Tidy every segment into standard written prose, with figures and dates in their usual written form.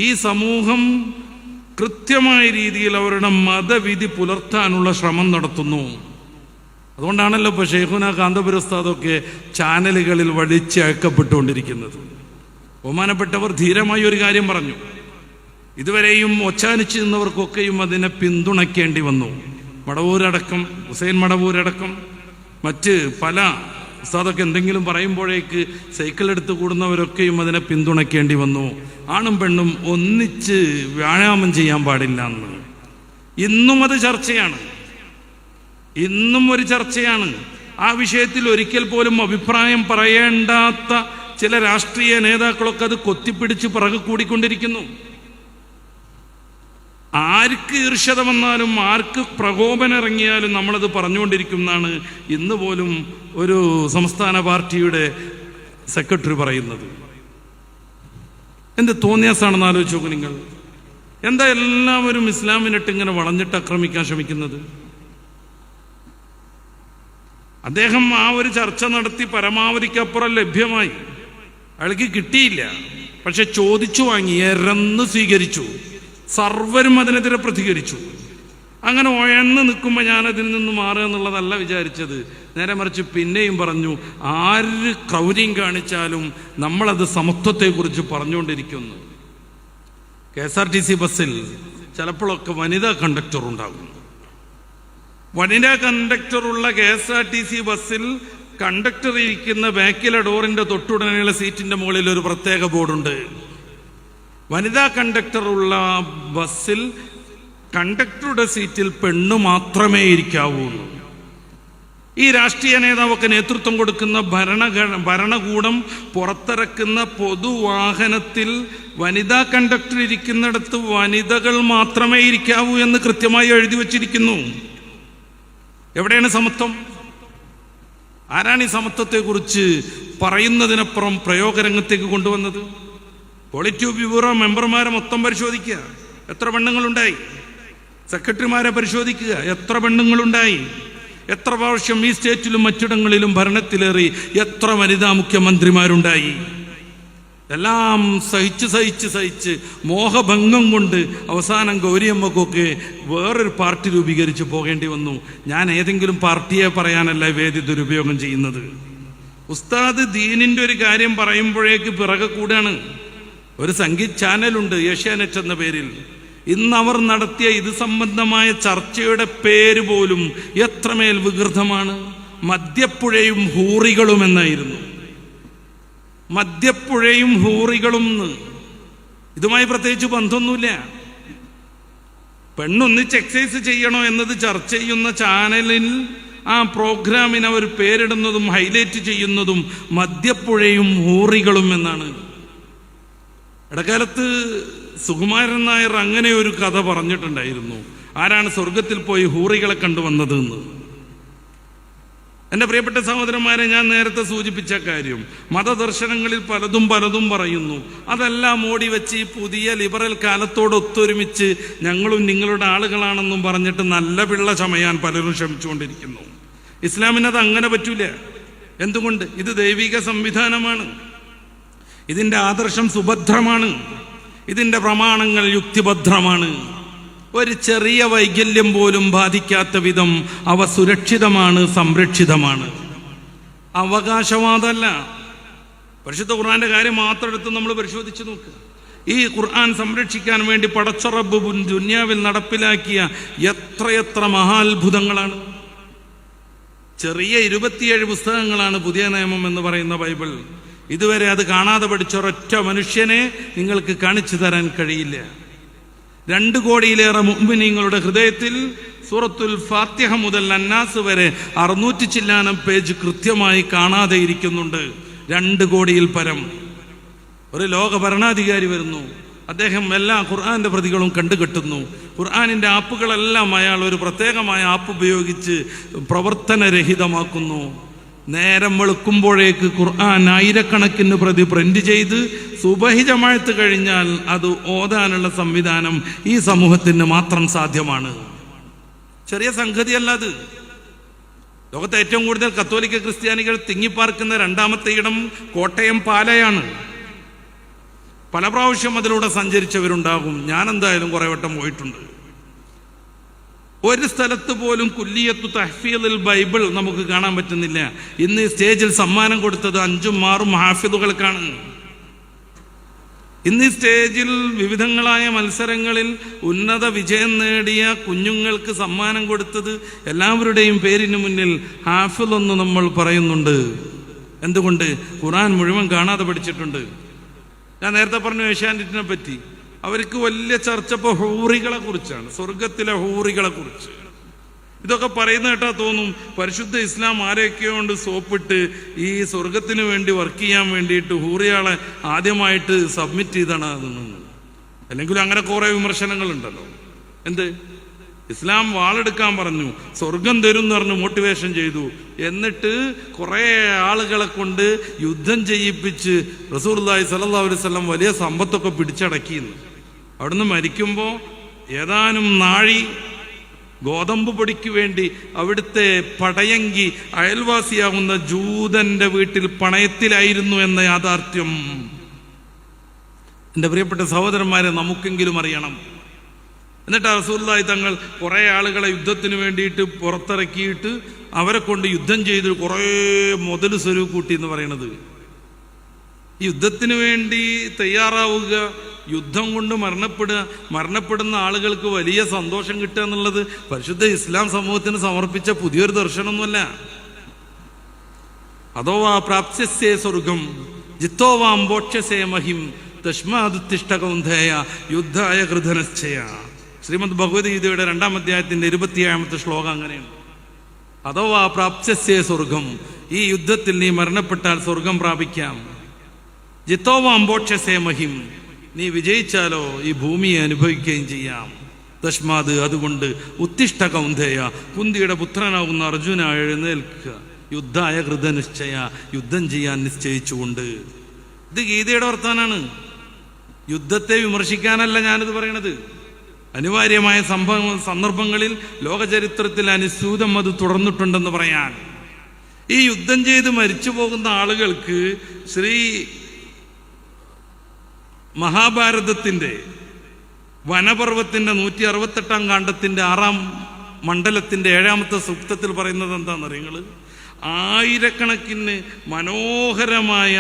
ഈ സമൂഹം കൃത്യമായ രീതിയിൽ അവരുടെ മതവിധി പുലർത്താനുള്ള ശ്രമം നടത്തുന്നു. അതുകൊണ്ടാണല്ലോ ഇപ്പോൾ ഷെയ്ഖുന കാന്തപുര ഉസ്താദൊക്കെ ചാനലുകളിൽ വലിച്ചയക്കപ്പെട്ടുകൊണ്ടിരിക്കുന്നത്. ബഹുമാനപ്പെട്ടവർ ധീരമായി ഒരു കാര്യം പറഞ്ഞു. ഇതുവരെയും ഒച്ചാനിച്ച് നിന്നവർക്കൊക്കെയും അതിനെ പിന്തുണയ്ക്കേണ്ടി വന്നു. മടവൂരടക്കം, ഹുസൈൻ മടവൂരടക്കം മറ്റ് പല ഉസ്താദൊക്കെ എന്തെങ്കിലും പറയുമ്പോഴേക്ക് സൈക്കിൾ എടുത്ത് കൂടുന്നവരൊക്കെയും അതിനെ പിന്തുണയ്ക്കേണ്ടി വന്നു. ആണും പെണ്ണും ഒന്നിച്ച് വ്യായാമം ചെയ്യാൻ പാടില്ല എന്ന്. ഇന്നും അത് ചർച്ചയാണ്, ഇന്നും ഒരു ചർച്ചയാണ്. ആ വിഷയത്തിൽ ഒരിക്കൽ പോലും അഭിപ്രായം പറയേണ്ടാത്ത ചില രാഷ്ട്രീയ നേതാക്കളൊക്കെ അത് കൊത്തിപ്പിടിച്ച് പിറകെ കൂടിക്കൊണ്ടിരിക്കുന്നു. ആർക്ക് ഈർഷ്യത വന്നാലും ആർക്ക് പ്രകോപനം ഇറങ്ങിയാലും നമ്മളത് പറഞ്ഞുകൊണ്ടിരിക്കുന്നതാണ് ഇന്ന് പോലും ഒരു സംസ്ഥാന പാർട്ടിയുടെ സെക്രട്ടറി പറയുന്നത്. എന്ത് തോന്നിയാസാണെന്ന് ആലോചിച്ച് നോക്കൂ നിങ്ങൾ. എന്താ എല്ലാവരും ഇസ്ലാമിനിട്ട് ഇങ്ങനെ വളഞ്ഞിട്ട് ആക്രമിക്കാൻ ശ്രമിക്കുന്നത്? അദ്ദേഹം ആ ഒരു ചർച്ച നടത്തി പരമാവധിക്കപ്പുറം ലഭ്യമായി, അയാൾക്ക് കിട്ടിയില്ല. പക്ഷെ ചോദിച്ചു വാങ്ങി, എരന്ന് സ്വീകരിച്ചു. സർവരും അതിനെതിരെ പ്രതികരിച്ചു. അങ്ങനെ ഉയർന്ന് നിൽക്കുമ്പോൾ ഞാനതിൽ നിന്ന് മാറുക എന്നുള്ളതല്ല വിചാരിച്ചത്. നേരെ മറിച്ച് പിന്നെയും പറഞ്ഞു, ആര് ക്രൗര്യം കാണിച്ചാലും നമ്മളത് സമത്വത്തെക്കുറിച്ച് പറഞ്ഞുകൊണ്ടിരിക്കുന്നു. KSRTC ബസ്സിൽ ചിലപ്പോഴൊക്കെ വനിതാ കണ്ടക്ടർ ഉണ്ടാകും. വനിതാ കണ്ടക്ടറുള്ള KSRTC ബസ്സിൽ കണ്ടക്ടർ ഇരിക്കുന്ന ബാക്കിലെ ഡോറിന്റെ തൊട്ടുടനെയുള്ള സീറ്റിന്റെ മുകളിൽ ഒരു പ്രത്യേക ബോർഡുണ്ട്. വനിതാ കണ്ടക്ടറുള്ള ബസ്സിൽ കണ്ടക്ടറുടെ സീറ്റിൽ പെണ്ണു മാത്രമേ ഇരിക്കാവൂ. ഈ രാഷ്ട്രീയ നേതാവൊക്കെ നേതൃത്വം കൊടുക്കുന്ന ഭരണകൂടം പുറത്തിറക്കുന്ന പൊതുവാഹനത്തിൽ വനിതാ കണ്ടക്ടർ ഇരിക്കുന്നിടത്ത് വനിതകൾ മാത്രമേ ഇരിക്കാവൂ എന്ന് കൃത്യമായി എഴുതി വച്ചിരിക്കുന്നു. എവിടെയാണ് സമത്വം? ആരാണ് ഈ സമത്വത്തെക്കുറിച്ച് പറയുന്നതിനപ്പുറം പ്രയോഗരംഗത്തേക്ക് കൊണ്ടുവന്നത്? പോളിറ്റ് ബ്യൂറോ മെമ്പർമാരെ മൊത്തം പരിശോധിക്കുക, എത്ര പെണ്ണുങ്ങളുണ്ടായി? സെക്രട്ടറിമാരെ പരിശോധിക്കുക, എത്ര പെണ്ണുങ്ങളുണ്ടായി? എത്ര പ്രാവശ്യം ഈ സ്റ്റേറ്റിലും മറ്റിടങ്ങളിലും ഭരണത്തിലേറി എത്ര വനിതാ മുഖ്യമന്ത്രിമാരുണ്ടായി? എല്ലാം സഹിച്ച് മോഹഭംഗം കൊണ്ട് അവസാനം ഗൗരിയമ്മക്കൊക്കെ വേറൊരു പാർട്ടി രൂപീകരിച്ച് പോകേണ്ടി വന്നു. ഞാൻ ഏതെങ്കിലും പാർട്ടിയെ പറയാനല്ല വേദി ദുരുപയോഗം ചെയ്യുന്നത്. ഉസ്താദ് ദീനിന്റെ ഒരു കാര്യം പറയുമ്പോഴേക്ക് പിറകെ കൂടാണ്. ഒരു സംഗീത് ചാനലുണ്ട്, ഏഷ്യാനെറ്റ് എന്ന പേരിൽ. ഇന്ന് അവർ നടത്തിയ ഇത് സംബന്ധമായ ചർച്ചയുടെ പേര് പോലും എത്രമേൽ വികൃതമാണ്. മദ്യപ്പുഴയും ഹൂറികളും എന്നായിരുന്നു. മദ്യപ്പുഴയും ഹൂറികളും. ഇതുമായി പ്രത്യേകിച്ച് ബന്ധമൊന്നുമില്ല. പെണ്ണൊന്നിച്ച് എക്സസൈസ് ചെയ്യണോ എന്നത് ചർച്ച ചെയ്യുന്ന ചാനലിൽ ആ പ്രോഗ്രാമിന് അവർ പേരിടുന്നതും ഹൈലൈറ്റ് ചെയ്യുന്നതും മദ്യപ്പുഴയും ഹൂറികളും എന്നാണ്. ഇടക്കാലത്ത് സുകുമാരൻ നായർ അങ്ങനെ ഒരു കഥ പറഞ്ഞിട്ടുണ്ടായിരുന്നു. ആരാണ് സ്വർഗത്തിൽ പോയി ഹൂറികളെ കണ്ടുവന്നത് എന്ന്. എൻ്റെ പ്രിയപ്പെട്ട സഹോദരന്മാരെ, ഞാൻ നേരത്തെ സൂചിപ്പിച്ച കാര്യം, മതദർശനങ്ങളിൽ പലതും പറയുന്നു. അതെല്ലാം ഓടി വെച്ച് ഈ പുതിയ ലിബറൽ കാലത്തോട് ഒത്തൊരുമിച്ച് ഞങ്ങളും നിങ്ങളുടെ ആളുകളാണെന്നും പറഞ്ഞിട്ട് നല്ല പിള്ള ചമയാൻ പലരും ശ്രമിച്ചുകൊണ്ടിരിക്കുന്നു. ഇസ്ലാമിനത് അങ്ങനെ പറ്റൂല. എന്തുകൊണ്ട്? ഇത് ദൈവിക സംവിധാനമാണ്. ഇതിൻ്റെ ആദർശം സുഭദ്രമാണ്. ഇതിൻ്റെ പ്രമാണങ്ങൾ യുക്തിഭദ്രമാണ്. ഒരു ചെറിയ വൈകല്യം പോലും ബാധിക്കാത്ത വിധം അവ സുരക്ഷിതമാണ്, സംരക്ഷിതമാണ്. അവകാശവാദമല്ല. പരിശുദ്ധ ഖുർആന്റെ കാര്യം മാത്രം എടുത്ത് നമ്മൾ പരിശോധിച്ച് നോക്കുക. ഈ ഖുർആൻ സംരക്ഷിക്കാൻ വേണ്ടി പടച്ച റബ്ബ് ദുനിയാവിൽ നടപ്പിലാക്കിയ എത്രയെത്ര മഹാത്ഭുതങ്ങളാണ്. ചെറിയ 27 പുസ്തകങ്ങളാണ് പുതിയ നിയമം എന്ന് പറയുന്ന ബൈബിൾ. ഇതുവരെ അത് കാണാതെ പഠിച്ച ഒരൊറ്റ മനുഷ്യനെ നിങ്ങൾക്ക് കാണിച്ചു തരാൻ കഴിയില്ല. 2 കോടിയിലേറെ മുഅ്മിനീങ്ങളുടെ ഹൃദയത്തിൽ സൂറത്തുൽ ഫാത്തിഹ മുതൽ അന്നാസ് വരെ 600 ചില്ലാനം പേജ് കൃത്യമായി കാണാതെ ഇരിക്കുന്നുണ്ട്. 2 കോടിയിൽ പരം. ഒരു ലോക ഭരണാധികാരി വരുന്നു, അദ്ദേഹം എല്ലാ ഖുർആന്റെ പ്രതികളും കണ്ടുകെട്ടുന്നു. ഖുർആനിന്റെ ആപ്പുകളെല്ലാം അയാൾ ഒരു പ്രത്യേകമായ ആപ്പ് ഉപയോഗിച്ച് പ്രവർത്തനരഹിതമാക്കുന്നു. നേരം വെളുക്കുമ്പോഴേക്ക് ഖുർആൻ ആയിരക്കണക്കിന് പ്രതി പ്രിന്റ് ചെയ്ത് സുബഹി ജമാഅത്ത് കഴിഞ്ഞാൽ അത് ഓതാനുള്ള സംവിധാനം ഈ സമൂഹത്തിന് മാത്രം സാധ്യമാണ്. ചെറിയ സംഗതിയല്ല അത്. ലോകത്തെ ഏറ്റവും കൂടുതൽ കത്തോലിക്ക ക്രിസ്ത്യാനികൾ തിങ്ങിപ്പാർക്കുന്ന 2ാമത്തെ ഇടം കോട്ടയം പാലയാണ്. പല പ്രാവശ്യം അതിലൂടെ സഞ്ചരിച്ചവരുണ്ടാകും. ഞാൻ എന്തായാലും കുറെ വട്ടം പോയിട്ടുണ്ട്. ഒരു സ്ഥലത്ത് പോലും കുല്ലിയത്തു തഹ്ഫീദിൽ ബൈബിൾ നമുക്ക് കാണാൻ പറ്റുന്നില്ല. ഇന്ന് സ്റ്റേജിൽ സമ്മാനം കൊടുത്തത് 5ഉം 6ഉം ഹാഫിദുകൾക്കാണ്. ഇന്ന് സ്റ്റേജിൽ വിവിധങ്ങളായ മത്സരങ്ങളിൽ ഉന്നത വിജയം നേടിയ കുഞ്ഞുങ്ങൾക്ക് സമ്മാനം കൊടുത്തത് എല്ലാവരുടെയും പേരിന് മുന്നിൽ ഹാഫിദ് എന്ന് നമ്മൾ പറയുന്നുണ്ട്. എന്തുകൊണ്ട്? ഖുർആൻ മുഴുവൻ കാണാതെ പഠിച്ചിട്ടുണ്ട്. ഞാൻ നേരത്തെ പറഞ്ഞു ഏഷ്യാനെറ്റിനെ പറ്റി. അവർക്ക് വലിയ ചർച്ച ഇപ്പോൾ ഹൂറികളെ കുറിച്ചാണ്, സ്വർഗത്തിലെ ഹൂറികളെ കുറിച്ച്. ഇതൊക്കെ പറയുന്ന കേട്ടാ തോന്നും പരിശുദ്ധ ഇസ്ലാം ആരെയൊക്കെയോ കൊണ്ട് സോപ്പിട്ട് ഈ സ്വർഗത്തിന് വേണ്ടി വർക്ക് ചെയ്യാൻ വേണ്ടിയിട്ട് ഹൂറിയാളെ ആദ്യമായിട്ട് സബ്മിറ്റ് ചെയ്താണ് അതെന്ന്. അല്ലെങ്കിലും അങ്ങനെ കുറെ വിമർശനങ്ങളുണ്ടല്ലോ. എന്ത്? ഇസ്ലാം വാളെടുക്കാൻ പറഞ്ഞു, സ്വർഗം തരും എന്ന് പറഞ്ഞു മോട്ടിവേഷൻ ചെയ്തു. എന്നിട്ട് കുറെ ആളുകളെ കൊണ്ട് യുദ്ധം ചെയ്യിപ്പിച്ച് റസൂലുള്ളാഹി സ്വല്ലല്ലാഹു അലൈഹി വസല്ലം വലിയ സമ്പത്തൊക്കെ പിടിച്ചടക്കിയെന്ന്. അവിടുന്ന് മരിക്കുമ്പോൾ ഏതാനും നാഴി ഗോതമ്പ് പൊടിക്ക് വേണ്ടി അവിടുത്തെ പടയങ്കി അയൽവാസിയാകുന്ന ജൂതന്റെ വീട്ടിൽ പണയത്തിലായിരുന്നു എന്ന യാഥാർത്ഥ്യം എൻ്റെ പ്രിയപ്പെട്ട സഹോദരന്മാരെ നമുക്കെങ്കിലും അറിയണം. എന്നിട്ട് റസൂലുള്ളാഹി തങ്ങൾ കുറേ ആളുകളെ യുദ്ധത്തിന് വേണ്ടിയിട്ട് പുറത്തിറക്കിയിട്ട് അവരെ കൊണ്ട് യുദ്ധം ചെയ്ത് കുറേ മുതൽ സ്വരൂപ് കൂട്ടി എന്ന് പറയുന്നത്. ഈ യുദ്ധത്തിന് വേണ്ടി തയ്യാറാവുക, യുദ്ധം കൊണ്ട് മരണപ്പെടുന്ന ആളുകൾക്ക് വലിയ സന്തോഷം കിട്ടുക എന്നുള്ളത് പരിശുദ്ധ ഇസ്ലാം സമൂഹത്തിന് സമർപ്പിച്ച പുതിയൊരു ദർശനമൊന്നുമല്ല. അഥവാ പ്രാപ്സ്യസേ സ്വർഗം ജിത്തോവാം ബോക്ഷസേ മഹിം തസ്മാദുത്തിഷ്ടകൗന്ധേയ യുദ്ധായ കൃതനശ്ചയ. ശ്രീമദ് ഭഗവത്ഗീതയുടെ 2-ാം അധ്യായത്തിന്റെ 27-ാമത്തെ ശ്ലോകം അങ്ങനെയാണ്. അഥവാ പ്രാപ്സ്യസേ സ്വർഗം, ഈ യുദ്ധത്തിൽ നീ മരണപ്പെട്ടാൽ സ്വർഗം പ്രാപിക്കാം. ജിത്തോവാം ബോക്ഷസേ മഹിം, നീ വിജയിച്ചാലോ ഈ ഭൂമിയെ അനുഭവിക്കുകയും ചെയ്യാം. തസ്മാത്, അതുകൊണ്ട് ഉത്തിഷ്ഠ കൗന്ധേയ, കുന്തിയുടെ പുത്രനാകുന്ന അർജുന എഴുന്നേൽക്കുക. യുദ്ധായ കൃതനിശ്ചയ, യുദ്ധം ചെയ്യാൻ നിശ്ചയിച്ചുകൊണ്ട്. ഇത് ഗീതയുടെ വർത്താനാണ്. യുദ്ധത്തെ വിമർശിക്കാനല്ല ഞാനിത് പറയണത്. അനിവാര്യമായ സന്ദർഭങ്ങളിൽ ലോകചരിത്രത്തിൽ അനുസ്യൂതം അത് തുടർന്നിട്ടുണ്ടെന്ന് പറയാൻ. ഈ യുദ്ധം ചെയ്ത് മരിച്ചു പോകുന്ന ആളുകൾക്ക് ശ്രീ മഹാഭാരതത്തിന്റെ വനപർവത്തിന്റെ 168-ാം കാണ്ഡത്തിന്റെ 6-ാം മണ്ഡലത്തിന്റെ 7-ാമത്തെ സൂക്തത്തിൽ പറയുന്നത് എന്താണെന്നറിയങ്ങള്? ആയിരക്കണക്കിന് മനോഹരമായ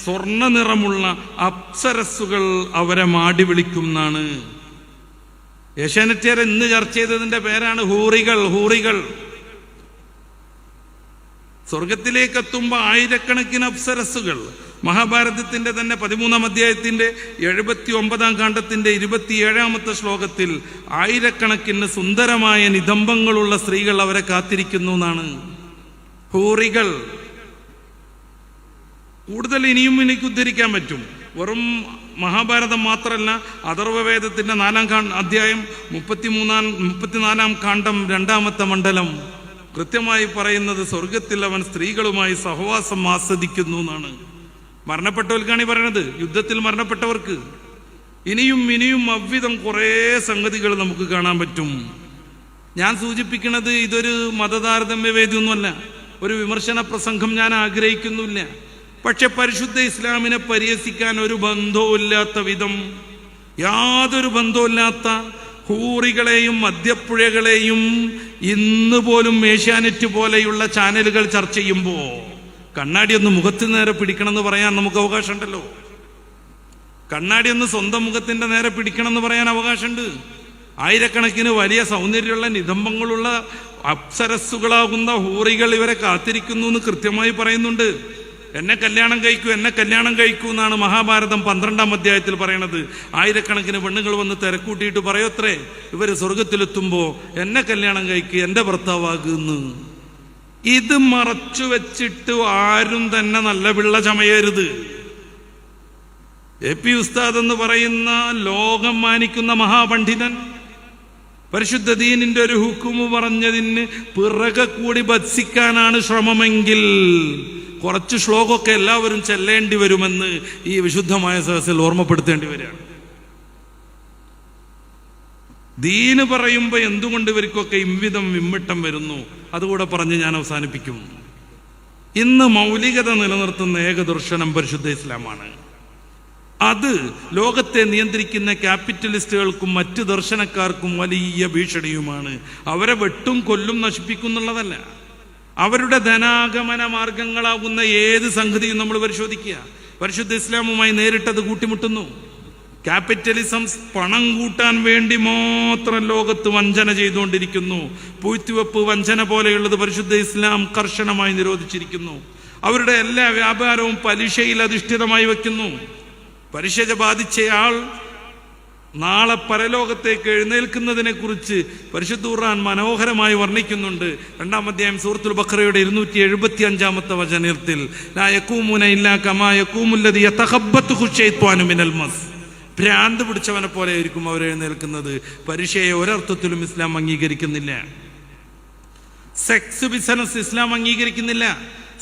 സ്വർണ്ണ നിറമുള്ള അപ്സരസ്സുകൾ അവരെ മാടി വിളിക്കും എന്നാണ്. ഏഷ്യാനെറ്റുകാർ ഇന്ന് ചർച്ച ചെയ്തതിന്റെ പേരാണ് ഹൂറികൾ. സ്വർഗത്തിലേക്ക് എത്തുമ്പോൾ ആയിരക്കണക്കിന് അപ്സരസ്സുകൾ. മഹാഭാരതത്തിന്റെ തന്നെ 13-ാം അധ്യായത്തിന്റെ 79-ാം കാണ്ഡത്തിന്റെ 27-ാമത്തെ ശ്ലോകത്തിൽ ആയിരക്കണക്കിന് സുന്ദരമായ നിതംബങ്ങളുള്ള സ്ത്രീകൾ അവരെ കാത്തിരിക്കുന്നു എന്നാണ് ഹൂറികൾ. കൂടുതൽ ഇനിയും എനിക്ക് ഉദ്ധരിക്കാൻ പറ്റും. വെറും മഹാഭാരതം മാത്രമല്ല, അഥർവവേദത്തിന്റെ 4-ാം അധ്യായം 34-ാം കാണ്ഡം 2-ാമത്തെ മണ്ഡലം കൃത്യമായി പറയുന്നത് സ്വർഗത്തിൽ അവൻ സ്ത്രീകളുമായി സഹവാസം ആസ്വദിക്കുന്നു എന്നാണ്. മരണപ്പെട്ടവർക്കാണ് ഈ പറയണത്, യുദ്ധത്തിൽ മരണപ്പെട്ടവർക്ക്. ഇനിയും അவ்விധം കുറേ സംഗതികൾ നമുക്ക് കാണാൻ പറ്റും. ഞാൻ സൂചിപ്പിക്കുന്നത് ഇതൊരു മതതാരതമ്യ വേദിയൊന്നുമല്ല, ഒരു വിമർശന പ്രസംഗം ഞാൻ ആഗ്രഹിക്കുന്നില്ല. പക്ഷെ പരിശുദ്ധ ഇസ്ലാമിനെ പരിഹസിക്കാൻ ഒരു ബന്ധവുമില്ലാത്ത വിധം, യാതൊരു ബന്ധവുമില്ലാത്ത ഹൂറികളെയും മദ്യപ്പുഴകളെയും ഇന്ന് പോലും ഏഷ്യാനെറ്റ് പോലെയുള്ള ചാനലുകൾ ചർച്ച ചെയ്യുമ്പോൾ കണ്ണാടി ഒന്ന് മുഖത്തിന് നേരെ പിടിക്കണം എന്ന് പറയാൻ നമുക്ക് അവകാശമുണ്ടല്ലോ. കണ്ണാടി ഒന്ന് സ്വന്തം മുഖത്തിന്റെ നേരെ പിടിക്കണം എന്ന് പറയാൻ അവകാശമുണ്ട്. ആയിരക്കണക്കിന് വലിയ സൗന്ദര്യമുള്ള നിതംബങ്ങളുള്ള അപ്സരസ്സുകളാകുന്ന ഹൂറികൾ ഇവരെ കാത്തിരിക്കുന്നു എന്ന് കൃത്യമായി പറയുന്നുണ്ട്. എന്നെ കല്യാണം കഴിക്കൂ എന്നാണ് മഹാഭാരതം 12-ാം അധ്യായത്തിൽ പറയണത്. ആയിരക്കണക്കിന് പെണ്ണുങ്ങൾ വന്ന് തിരക്കൂട്ടിയിട്ട് പറയത്രേ, ഇവര് സ്വർഗത്തിലെത്തുമ്പോ എന്നെ കല്യാണം കഴിക്കുക, എന്റെ ഭർത്താവാകുന്നു. ഇത് മറച്ചു വെച്ചിട്ട് ആരും തന്നെ നല്ല പിള്ള ചമയരുത്. AP ഉസ്താദ് എന്ന് പറയുന്ന ലോകം മാനിക്കുന്ന മഹാപണ്ഡിതൻ പരിശുദ്ധ ദീനിന്റെ ഒരു ഹുക്കുമ് പറഞ്ഞതിന് പിറകെ കൂടി ഭത്സിക്കാനാണ് ശ്രമമെങ്കിൽ കുറച്ച് ശ്ലോകമൊക്കെ എല്ലാവരും ചെല്ലേണ്ടി വരുമെന്ന് ഈ വിശുദ്ധമായ സദസ്സിൽ ഓർമ്മപ്പെടുത്തേണ്ടി വരികയാണ്. ദീന് പറയുമ്പോൾ എന്തുകൊണ്ട് ഇവർക്കൊക്കെ ഇംവിധം വിമ്മിട്ടം വരുന്നു, അതുകൂടെ പറഞ്ഞ് ഞാൻ അവസാനിപ്പിക്കും. ഇന്ന് മൗലികത നിലനിർത്തുന്ന ഏക ദർശനം പരിശുദ്ധ ഇസ്ലാമാണ്. അത് ലോകത്തെ നിയന്ത്രിക്കുന്ന ക്യാപിറ്റലിസ്റ്റുകൾക്കും മറ്റ് ദർശനക്കാർക്കും വലിയ ഭീഷണിയുമാണ്. അവരെ വെട്ടും കൊല്ലും നശിപ്പിക്കുന്നുള്ളതല്ല, അവരുടെ ധനാഗമന മാർഗങ്ങളാകുന്ന ഏത് സംഗതിയും നമ്മൾ പരിശോധിക്കുക. പരിശുദ്ധ ഇസ്ലാമുമായി നേരിട്ടത് കൂട്ടിമുട്ടുന്നു. ക്യാപിറ്റലിസം പണം കൂട്ടാൻ വേണ്ടി മാത്രം ലോകത്ത് വഞ്ചന ചെയ്തുകൊണ്ടിരിക്കുന്നു. പൂഴ്ത്തിവെപ്പ്, വഞ്ചന പോലെയുള്ളത് പരിശുദ്ധ ഇസ്ലാം കർശനമായി നിരോധിച്ചിരിക്കുന്നു. അവരുടെ എല്ലാ വ്യാപാരവും പലിശയിൽ അധിഷ്ഠിതമായി വയ്ക്കുന്നു. പലിശ ബാധിച്ചയാൾ നാളെ പരലോകത്തേക്ക് എഴുന്നേൽക്കുന്നതിനെ കുറിച്ച് പരിശുദ്ധ ഖുർആൻ മനോഹരമായി വർണ്ണിക്കുന്നുണ്ട്. 2-ാം അധ്യായം സൂറത്തുൽ ബഖറയുടെ 275-ാമത്തെ വചനത്തിൽ ലാ യഖൂമുന ഇല്ലാ കമാ യഖൂമുല്ലദി യതഖബ്ബതുഹു ശൈത്വാനു മിനൽ മസ്. ഭ്രാന്ത് പിടിച്ചവനെ പോലെ ആയിരിക്കും അവർ എഴുന്നേൽക്കുന്നത്. പലിശയെ ഒരർത്ഥത്തിലും ഇസ്ലാം അംഗീകരിക്കുന്നില്ല. സെക്സ് ബിസിനസ് ഇസ്ലാം അംഗീകരിക്കുന്നില്ല.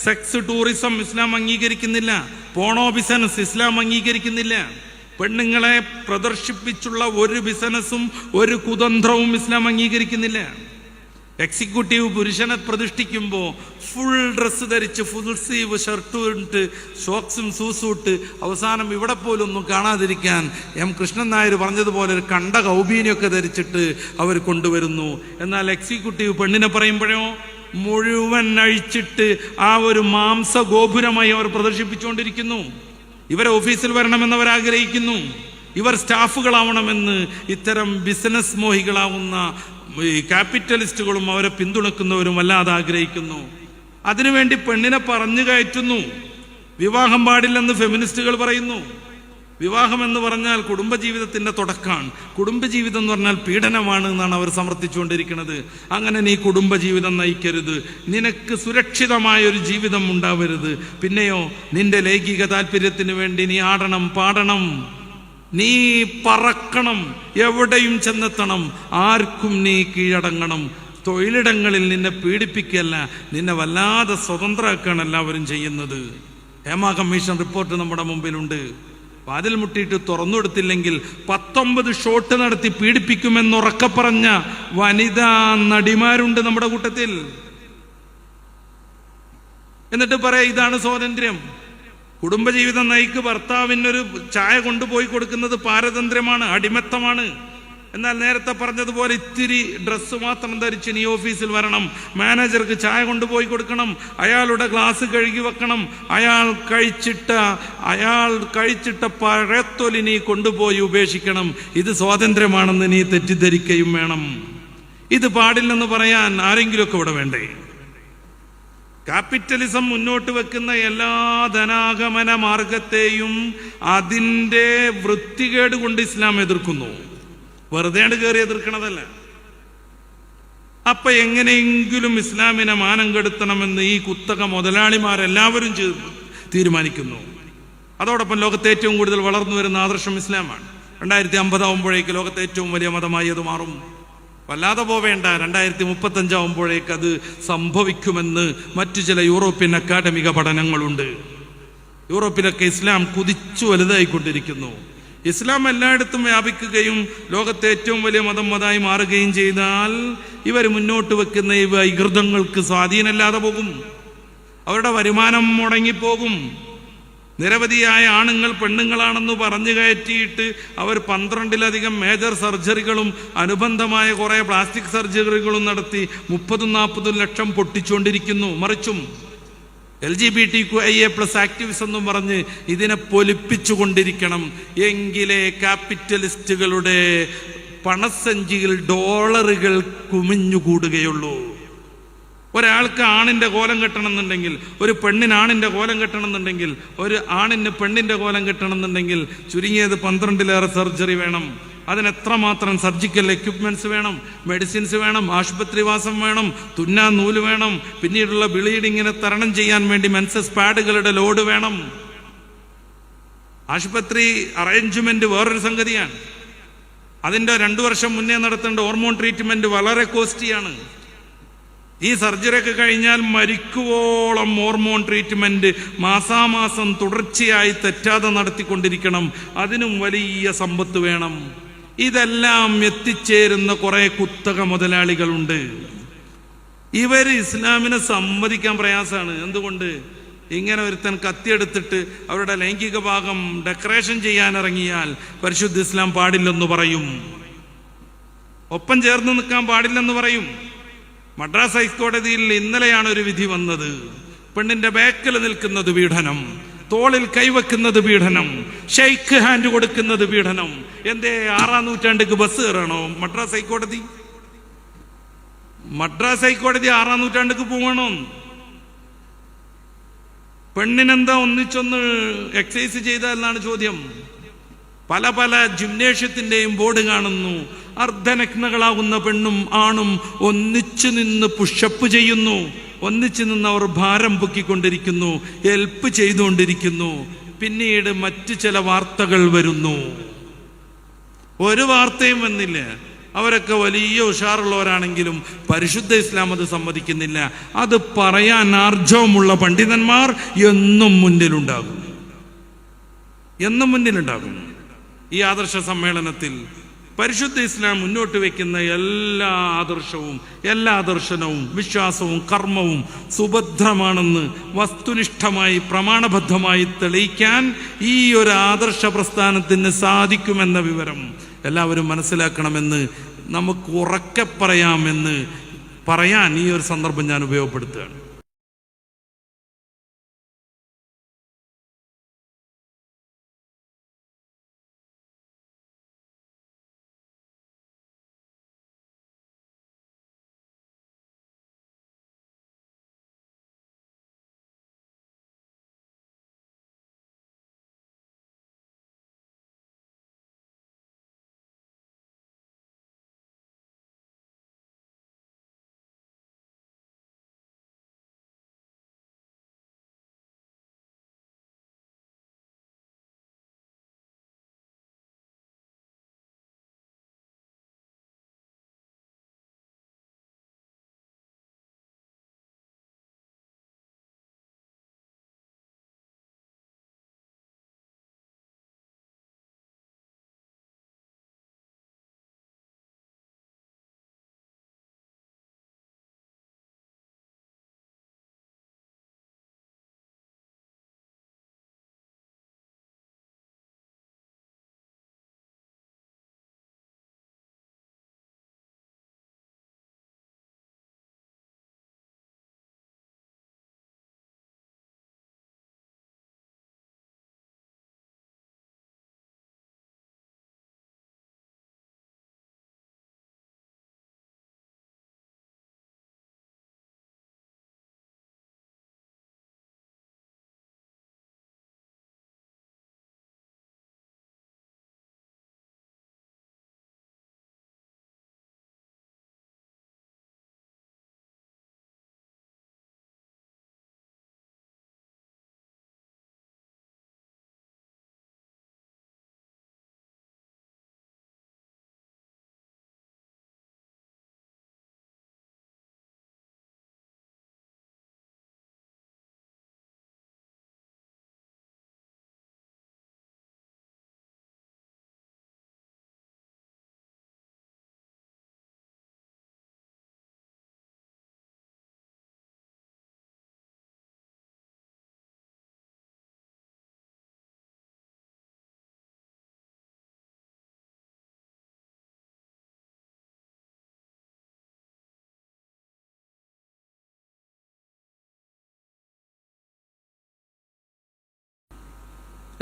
സെക്സ് ടൂറിസം ഇസ്ലാം അംഗീകരിക്കുന്നില്ല. പോണോ ബിസിനസ് ഇസ്ലാം അംഗീകരിക്കുന്നില്ല. പെണ്ണുങ്ങളെ പ്രദർശിപ്പിച്ചുള്ള ഒരു ബിസിനസ്സും ഒരു കുതന്ത്രവും ഇസ്ലാം അംഗീകരിക്കുന്നില്ല. എക്സിക്യൂട്ടീവ് പുരുഷനെ പ്രതിഷ്ഠിക്കുമ്പോൾ ഫുൾ ഡ്രസ്സ് ധരിച്ച് ഫുൾ സ്ലീവ് ഷർട്ട് ഇട്ട് ഷോക്സും സൂസും ഇട്ട് അവസാനം ഇവിടെ പോലും ഒന്നും കാണാതിരിക്കാൻ എം കൃഷ്ണൻ നായർ പറഞ്ഞതുപോലെ ഒരു കണ്ട കൗബീനിയൊക്കെ ധരിച്ചിട്ട് അവർ കൊണ്ടുവരുന്നു. എന്നാൽ എക്സിക്യൂട്ടീവ് പെണ്ണിനെ പറയുമ്പോഴോ മുഴുവൻ അഴിച്ചിട്ട് ആ ഒരു മാംസ ഗോപുരമായി അവർ പ്രദർശിപ്പിച്ചുകൊണ്ടിരിക്കുന്നു. ഇവരെ ഓഫീസിൽ വരണമെന്നവർ ആഗ്രഹിക്കുന്നു. ഇവർ സ്റ്റാഫുകളാവണമെന്ന് ഇത്തരം ബിസിനസ് മോഹികളാവുന്ന ക്യാപിറ്റലിസ്റ്റുകളും അവരെ പിന്തുണക്കുന്നവരും വല്ലാതെ ആഗ്രഹിക്കുന്നു. അതിനുവേണ്ടി പെണ്ണിനെ പറഞ്ഞു കയറ്റുന്നു. വിവാഹം പാടില്ലെന്ന് ഫെമിനിസ്റ്റുകൾ പറയുന്നു. വിവാഹം എന്ന് പറഞ്ഞാൽ കുടുംബജീവിതത്തിന്റെ തുടക്കമാണ്. കുടുംബജീവിതം എന്ന് പറഞ്ഞാൽ പീഡനമാണ് എന്നാണ് അവർ സമർത്ഥിച്ചുകൊണ്ടിരിക്കുന്നത്. അങ്ങനെ നീ കുടുംബജീവിതം നയിക്കരുത്, നിനക്ക് സുരക്ഷിതമായ ഒരു ജീവിതം ഉണ്ടാവരുത്. പിന്നെയോ നിന്റെ ലൈംഗിക താല്പര്യത്തിന് വേണ്ടി നീ ആടണം, പാടണം, നീ പറക്കണം, എവിടെയും ചെന്നെത്തണം, ആർക്കും നീ കീഴടങ്ങണം. തൊഴിലിടങ്ങളിൽ നിന്നെ പീഡിപ്പിക്കല്ല, നിന്നെ വല്ലാതെ സ്വതന്ത്രമാക്കുകയാണ് എല്ലാവരും ചെയ്യുന്നത്. ഹേമ കമ്മീഷൻ റിപ്പോർട്ട് നമ്മുടെ മുമ്പിലുണ്ട്. വാതിൽ മുട്ടിയിട്ട് തുറന്നുകൊടുത്തില്ലെങ്കിൽ 19 ഷോട്ട് നടത്തി പീഡിപ്പിക്കുമെന്നുറക്കെ പറഞ്ഞ വനിതാ നടിമാരുണ്ട് നമ്മുടെ കൂട്ടത്തിൽ. എന്നിട്ട് പറയാ ഇതാണ് സ്വാതന്ത്ര്യം. കുടുംബജീവിതം നയിക്ക് ഭർത്താവിനൊരു ചായ കൊണ്ടുപോയി കൊടുക്കുന്നത് പാരതന്ത്ര്യമാണ്, അടിമത്തമാണ്. എന്നാൽ നേരത്തെ പറഞ്ഞതുപോലെ ഇത്തിരി ഡ്രസ്സ് മാത്രം ധരിച്ച് നീ ഓഫീസിൽ വരണം, മാനേജർക്ക് ചായ കൊണ്ടുപോയി കൊടുക്കണം, അയാളുടെ ഗ്ലാസ് കഴുകി വെക്കണം, അയാൾ കഴിച്ചിട്ട പഴത്തൊലി നീ കൊണ്ടുപോയി ഉപേക്ഷിക്കണം. ഇത് സ്വാതന്ത്ര്യമാണെന്ന് നീ തെറ്റിദ്ധരിക്കുകയും വേണം. ഇത് പാടില്ലെന്ന് പറയാൻ ആരെങ്കിലുമൊക്കെ ഇവിടെ വേണ്ടേ? ക്യാപിറ്റലിസം മുന്നോട്ട് വെക്കുന്ന എല്ലാ ധനാഗമന മാർഗത്തെയും അതിൻ്റെ വൃത്തികേട് കൊണ്ട് ഇസ്ലാം എതിർക്കുന്നു. വെറുതെ കയറി എതിർക്കണതല്ല. അപ്പൊ എങ്ങനെയെങ്കിലും ഇസ്ലാമിനെ മാനം കെടുത്തണമെന്ന് ഈ കുത്തക മുതലാളിമാരെല്ലാവരും തീരുമാനിക്കുന്നു. അതോടൊപ്പം ലോകത്തെ ഏറ്റവും കൂടുതൽ വളർന്നു വരുന്ന ആദർശം ഇസ്ലാമാണ്. 2050 ആവുമ്പോഴേക്ക് ലോകത്തെ ഏറ്റവും വലിയ മതമായി അത് മാറും. വല്ലാതെ പോവേണ്ട, 2035 ആവുമ്പോഴേക്ക് അത് സംഭവിക്കുമെന്ന് മറ്റു ചില യൂറോപ്യൻ അക്കാഡമിക പഠനങ്ങളുണ്ട്. യൂറോപ്പിലൊക്കെ ഇസ്ലാം കുതിച്ചു വലുതായിക്കൊണ്ടിരിക്കുന്നു. ഇസ്ലാം എല്ലായിടത്തും വ്യാപിക്കുകയും ലോകത്തെ ഏറ്റവും വലിയ മതമായി മാറുകയും ചെയ്താൽ ഇവർ മുന്നോട്ട് വെക്കുന്ന ഈ വൈകൃതങ്ങൾക്ക് സ്വാധീനമില്ലാതെ പോകും. അവരുടെ വരുമാനം മുടങ്ങിപ്പോകും. നിരവധിയായ ആണുങ്ങൾ പെണ്ണുങ്ങളാണെന്ന് പറഞ്ഞു കയറ്റിയിട്ട് അവർ 12-ലധികം മേജർ സർജറികളും അനുബന്ധമായ കുറേ പ്ലാസ്റ്റിക് സർജറികളും നടത്തി 30-40 ലക്ഷം പൊട്ടിച്ചുകൊണ്ടിരിക്കുന്നു. മറിച്ചും LGBTQIA+ ആക്ടിവിസ്റ്റ് എന്നും പറഞ്ഞ് ഇതിനെ പൊലിപ്പിച്ചുകൊണ്ടിരിക്കണം. എങ്കിലേ ക്യാപിറ്റലിസ്റ്റുകളുടെ പണസഞ്ചിയിൽ ഡോളറുകൾ കുമിഞ്ഞുകൂടുകയുള്ളൂ. ഒരാൾക്ക് ആണിന്റെ കോലം കെട്ടണമെന്നുണ്ടെങ്കിൽ, ഒരു പെണ്ണിന് ആണിന്റെ കോലം കെട്ടണമെന്നുണ്ടെങ്കിൽ, ഒരു ആണിന് പെണ്ണിന്റെ കോലം കെട്ടണമെന്നുണ്ടെങ്കിൽ ചുരുങ്ങിയത് 12-ലേറെ സർജറി വേണം. അതിനെത്രമാത്രം സർജിക്കൽ എക്യുപ്മെന്റ്സ് വേണം, മെഡിസിൻസ് വേണം, ആശുപത്രിവാസം വേണം, തുന്നാൻ നൂല് വേണം, പിന്നീടുള്ള ബ്ലീഡിങ്ങിനെ തരണം ചെയ്യാൻ വേണ്ടി മെൻസസ് പാഡുകളുടെ ലോഡ് വേണം. ആശുപത്രി അറേഞ്ച്മെന്റ് വേറൊരു സംഗതിയാണ്. അതിൻ്റെ 2 വർഷം മുന്നേ നടത്തേണ്ട ഹോർമോൺ ട്രീറ്റ്മെന്റ് വളരെ കോസ്റ്റിയാണ്. ഈ സർജറിയൊക്കെ കഴിഞ്ഞാൽ മരിക്കുവോളം ഹോർമോൺ ട്രീറ്റ്മെന്റ് മാസാമാസം തുടർച്ചയായി തെറ്റാതെ നടത്തിക്കൊണ്ടിരിക്കണം. അതിനും വലിയ സമ്പത്ത് വേണം. ഇതെല്ലാം എത്തിച്ചേരുന്ന കുറെ കുത്തക മുതലാളികളുണ്ട്. ഇവർ ഇസ്ലാമിനെ സമ്മതിക്കാൻ പ്രയാസമാണ്. എന്തുകൊണ്ട്? ഇങ്ങനെ ഒരുത്തൻ കത്തിയെടുത്തിട്ട് അവരുടെ ലൈംഗിക ഭാഗം ഡെക്കറേഷൻ ചെയ്യാൻ ഇറങ്ങിയാൽ പരിശുദ്ധ ഇസ്ലാം പാടില്ലെന്ന് പറയും, ഒപ്പം ചേർന്ന് നിൽക്കാൻ പാടില്ലെന്ന് പറയും. മദ്രാസ് ഹൈക്കോടതിയിൽ ഇന്നലെയാണ് ഒരു വിധി വന്നത്. പെണ്ണിന്റെ ബാക്കിൽ നിൽക്കുന്നത് പീഡനം, തോളിൽ കൈവെക്കുന്നത് പീഡനം, ഷെയ്ക്ക് ഹാൻഡ് കൊടുക്കുന്നത് പീഡനം. എന്തേ 6-ാം നൂറ്റാണ്ടിക്ക് ബസ് കയറണോ മദ്രാസ് ഹൈക്കോടതി? മദ്രാസ് ഹൈക്കോടതി 6-ാം നൂറ്റാണ്ടിക്ക് പോകണോ? പെണ്ണിനെന്താ ഒന്നിച്ചൊന്ന് എക്സസൈസ് ചെയ്താൽ എന്നാണ് ചോദ്യം. പല പല ജിംനേഷ്യത്തിന്റെയും ബോർഡ് കാണുന്നു. അർദ്ധനഗ്നകളാകുന്ന പെണ്ണും ആണും ഒന്നിച്ചു നിന്ന് പുഷപ്പ് ചെയ്യുന്നു, ഒന്നിച്ചു നിന്ന് അവർ ഭാരം പൊക്കിക്കൊണ്ടിരിക്കുന്നു, ഹെൽപ്പ് ചെയ്തുകൊണ്ടിരിക്കുന്നു. പിന്നീട് മറ്റു ചില വാർത്തകൾ വരുന്നു. ഒരു വാർത്തയും വന്നില്ല. അവരൊക്കെ വലിയ ഉഷാറുള്ളവരാണെങ്കിലും പരിശുദ്ധ ഇസ്ലാം അത് സമ്മതിക്കുന്നില്ല. അത് പറയാൻ ആർജവമുള്ള പണ്ഡിതന്മാർ എന്നും മുന്നിലുണ്ടാകും, എന്നും മുന്നിലുണ്ടാകും. ഈ ആദർശ സമ്മേളനത്തിൽ പരിശുദ്ധ ഇസ്ലാം മുന്നോട്ട് വയ്ക്കുന്ന എല്ലാ ആദർശവും, എല്ലാ ദർശനവും, വിശ്വാസവും, കർമ്മവും സുഭദ്രമാണെന്ന് വസ്തുനിഷ്ഠമായി പ്രമാണബദ്ധമായി തെളിയിക്കാൻ ഈ ഒരു ആദർശ പ്രസ്ഥാനത്തിന് സാധിക്കുമെന്ന വിവരം എല്ലാവരും മനസ്സിലാക്കണമെന്ന്, നമുക്ക് ഉറക്കെ പറയാമെന്ന് പറയാൻ ഈ ഒരു സന്ദർഭം ഞാൻ ഉപയോഗപ്പെടുത്തുകയാണ്.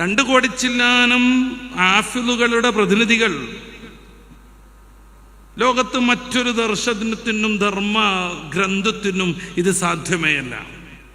രണ്ട് കോടിച്ചില്ലാനം ആഫിലുകളുടെ പ്രതിനിധികൾ ലോകത്ത് മറ്റൊരു ദർശനത്തിനും ധർമ്മ ഗ്രന്ഥത്തിനും ഇത് സാധ്യമേ അല്ല.